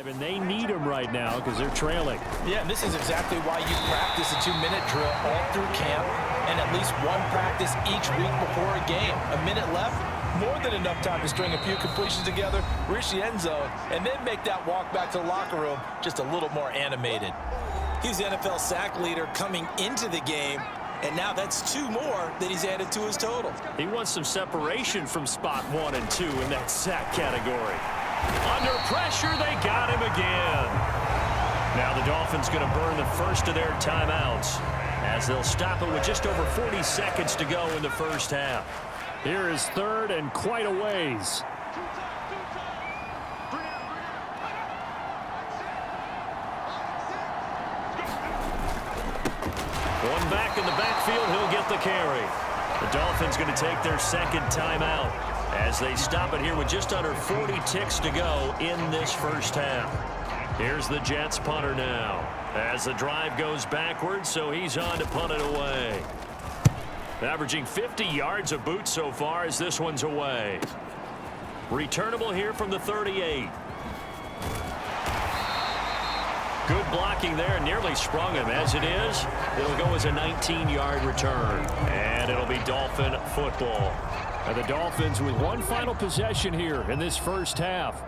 And they need him right now because they're trailing. Yeah, and this is exactly why you practice a 2-minute drill all through camp and at least one practice each week before a game. A minute left, more than enough time to string a few completions together, reach the end zone, and then make that walk back to the locker room just a little more animated. He's the NFL sack leader coming into the game, and now that's 2 more that he's added to his total. He wants some separation from spot 1 and 2 in that sack category. Under pressure, they got him again. Now the Dolphins going to burn the first of their timeouts as they'll stop it with just over 40 seconds to go in the first half. Here is third and quite a ways. One back in the backfield, he'll get the carry. The Dolphins going to take their second timeout as they stop it here with just under 40 ticks to go in this first half. Here's the Jets punter now as the drive goes backwards, so he's on to punt it away. Averaging 50 yards of boot so far as this one's away. Returnable here from the 38. Good blocking there, nearly sprung him. As it is, it'll go as a 19-yard return, and it'll be Dolphin football. And the Dolphins with one final possession here in this first half.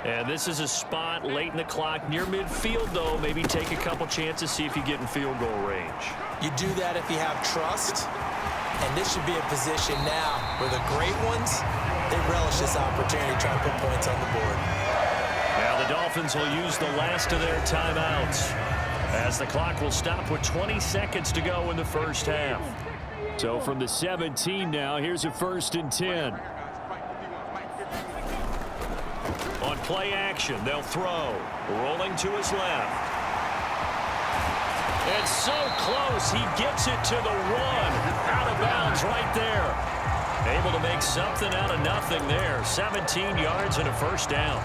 And this is a spot late in the clock near midfield, though. Maybe take a couple chances, see if you get in field goal range. You do that if you have trust, and this should be a position now where the great ones, they relish this opportunity to try and put points on the board. Now the Dolphins will use the last of their timeouts as the clock will stop with 20 seconds to go in the first half. So from the 17 now, here's a 1st and 10. On play action, they'll throw. Rolling to his left. And so close, he gets it to the 1. Out of bounds right there. Able to make something out of nothing there. 17 yards and a first down.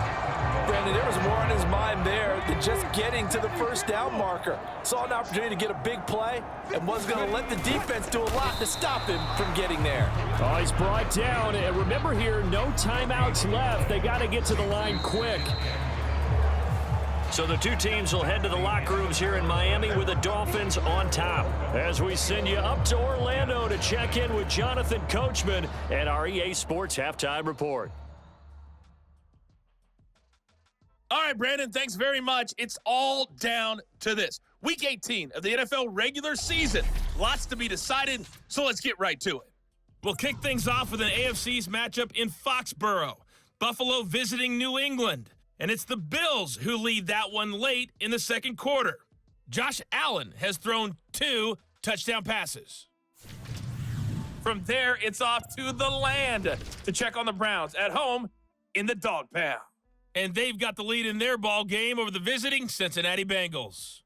Brandon, there was more on his mind there than just getting to the first down marker. Saw an opportunity to get a big play and was going to let the defense do a lot to stop him from getting there. Oh, he's brought down. And remember here, no timeouts left. They got to get to the line quick. So the two teams will head to the locker rooms here in Miami with the Dolphins on top. As we send you up to Orlando to check in with Jonathan Coachman and our EA Sports Halftime Report. All right, Brandon, thanks very much. It's all down to this. Week 18 of the NFL regular season. Lots to be decided, so let's get right to it. We'll kick things off with an AFC's matchup in Foxborough. Buffalo visiting New England. And it's the Bills who lead that one late in the second quarter. Josh Allen has thrown 2 touchdown passes. From there, it's off to the land to check on the Browns at home in the Dog Pound. And they've got the lead in their ball game over the visiting Cincinnati Bengals.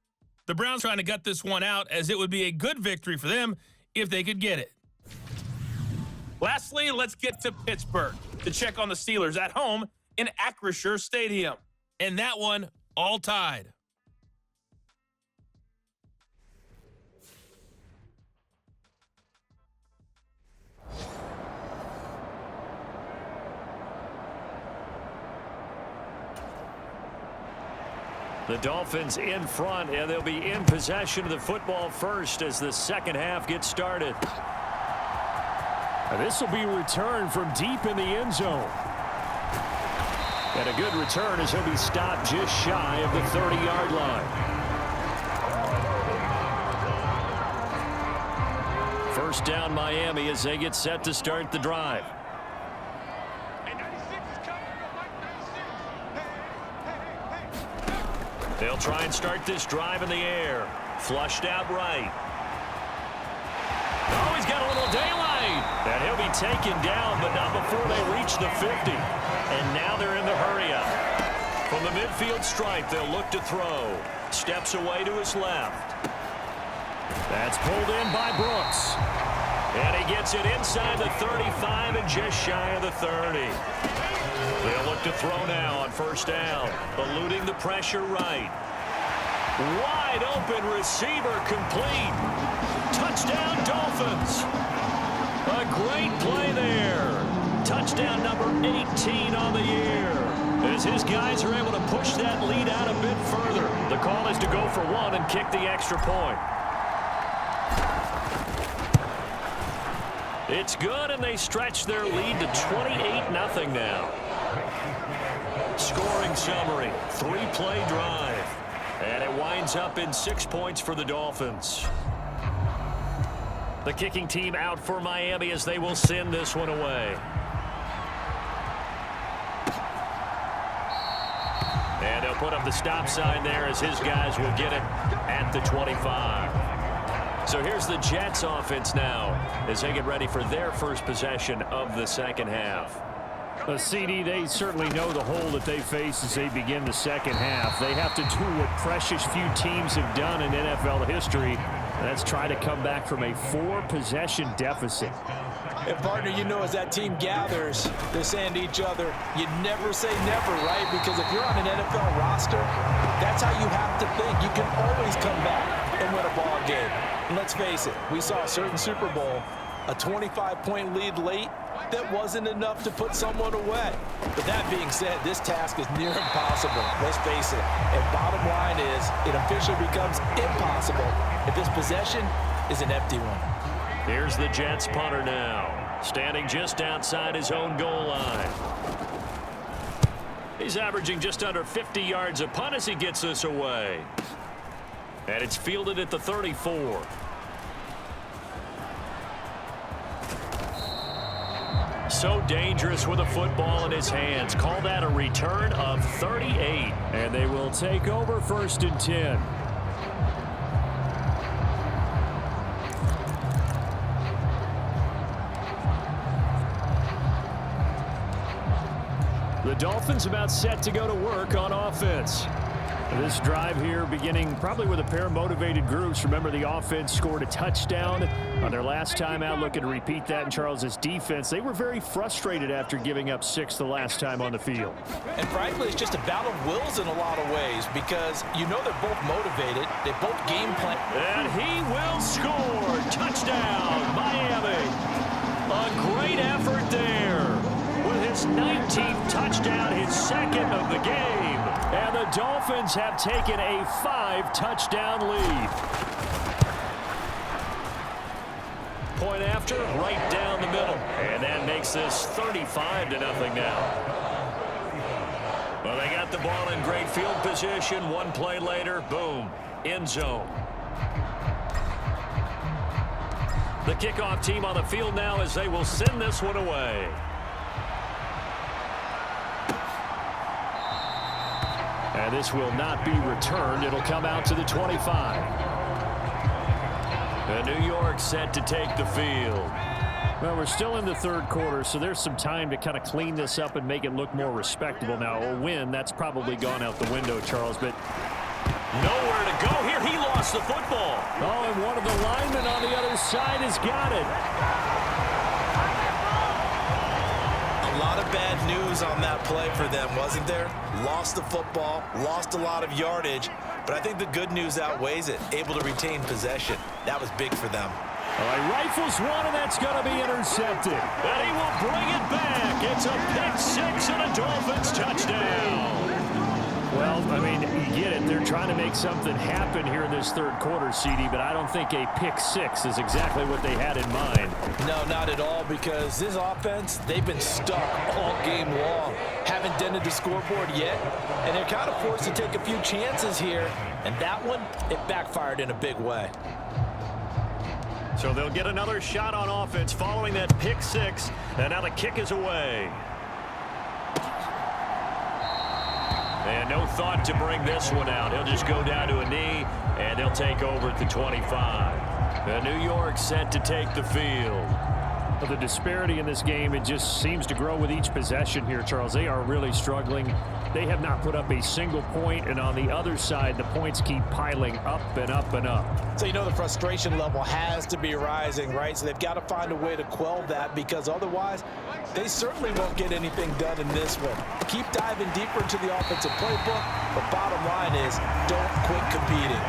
The Browns trying to gut this one out, as it would be a good victory for them if they could get it. Lastly, let's get to Pittsburgh to check on the Steelers at home in Acrisure Stadium. And that one all tied. The Dolphins in front, and they'll be in possession of the football first as the second half gets started. This will be returned from deep in the end zone. And a good return as he'll be stopped just shy of the 30-yard line. First down Miami as they get set to start the drive. They'll try and start this drive in the air. Flushed out right. Oh, he's got a little daylight. And he'll be taken down, but not before they reach the 50. And now they're in the hurry-up. From the midfield stripe, they'll look to throw. Steps away to his left. That's pulled in by Brooks. And he gets it inside the 35 and just shy of the 30. They'll look to throw now on first down. Eluding the pressure right. Wide open receiver complete. Touchdown Dolphins. A great play there. Touchdown number 18 on the year. as his guys are able to push that lead out a bit further. The call is to go for one and kick the extra point. It's good, and they stretch their lead to 28-0 now. Scoring summary, 3-play drive. And it winds up in 6 points for the Dolphins. The kicking team out for Miami as they will send this one away. And they'll put up the stop sign there as his guys will get it at the 25. So here's the Jets offense now as they get ready for their first possession of the second half. CD, they certainly know the hole that they face as they begin the second half. They have to do what precious few teams have done in NFL history, and that's try to come back from a 4-possession deficit. And, partner, you know, as that team gathers, they're saying to each other, you never say never, right? Because if you're on an NFL roster, that's how you have to think. You can always come back and win a ball game. And let's face it, we saw a certain Super Bowl, a 25-point lead late, that wasn't enough to put someone away. But that being said, this task is near impossible. Let's face it. And bottom line is, it officially becomes impossible if this possession is an empty one. Here's the Jets punter now, standing just outside his own goal line. He's averaging just under 50 yards a punt as he gets this away. And it's fielded at the 34. So dangerous with a football in his hands. Call that a return of 38. And they will take over 1st and 10. The Dolphins about set to go to work on offense. This drive here beginning probably with a pair of motivated groups. Remember, the offense scored a touchdown on their last time out. Looking to repeat that in Charles's defense. They were very frustrated after giving up 6 the last time on the field. And frankly, it's just a battle of wills in a lot of ways because you know they're both motivated. They both game plan. And he will score. Touchdown, Miami. A great effort there with his 19th touchdown, his second of the game. And the Dolphins have taken a 5-touchdown lead. Point after, right down the middle. And that makes this 35-0 now. Well, they got the ball in great field position. One play later, boom, end zone. The kickoff team on the field now as they will send this one away. And this will not be returned. It'll come out to the 25. And New York set to take the field. Well, we're still in the third quarter, so there's some time to kind of clean this up and make it look more respectable. Now, a win, that's probably gone out the window, Charles, but nowhere to go here. He lost the football. Oh, and one of the linemen on the other side has got it. A lot of bad news on that play for them, wasn't there? Lost the football, lost a lot of yardage, but I think the good news outweighs it. Able to retain possession. That was big for them. All right, rifles one, and that's going to be intercepted. And he will bring it back. It's a pick-6 and a Dolphins touchdown. Well, I mean, you get it. They're trying to make something happen here in this third quarter, CD, but I don't think a pick-6 is exactly what they had in mind. No, not at all, because this offense, they've been stuck all game long. Haven't dented the scoreboard yet, and they're kind of forced to take a few chances here, and that one, it backfired in a big way. So they'll get another shot on offense following that pick-6, and now the kick is away. And no thought to bring this one out. He'll just go down to a knee, and they'll take over at the 25. And New York set to take the field. Well, the disparity in this game, it just seems to grow with each possession here, Charles. They are really struggling. They have not put up a single point, and on the other side, the points keep piling up and up and up. So you know the frustration level has to be rising, right? So they've got to find a way to quell that, because otherwise they certainly won't get anything done in this one. Keep diving deeper into the offensive playbook, but bottom line is don't quit competing.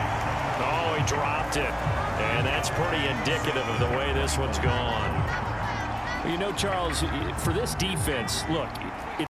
Oh, he dropped it. And that's pretty indicative of the way this one's gone. You know, Charles, for this defense, look,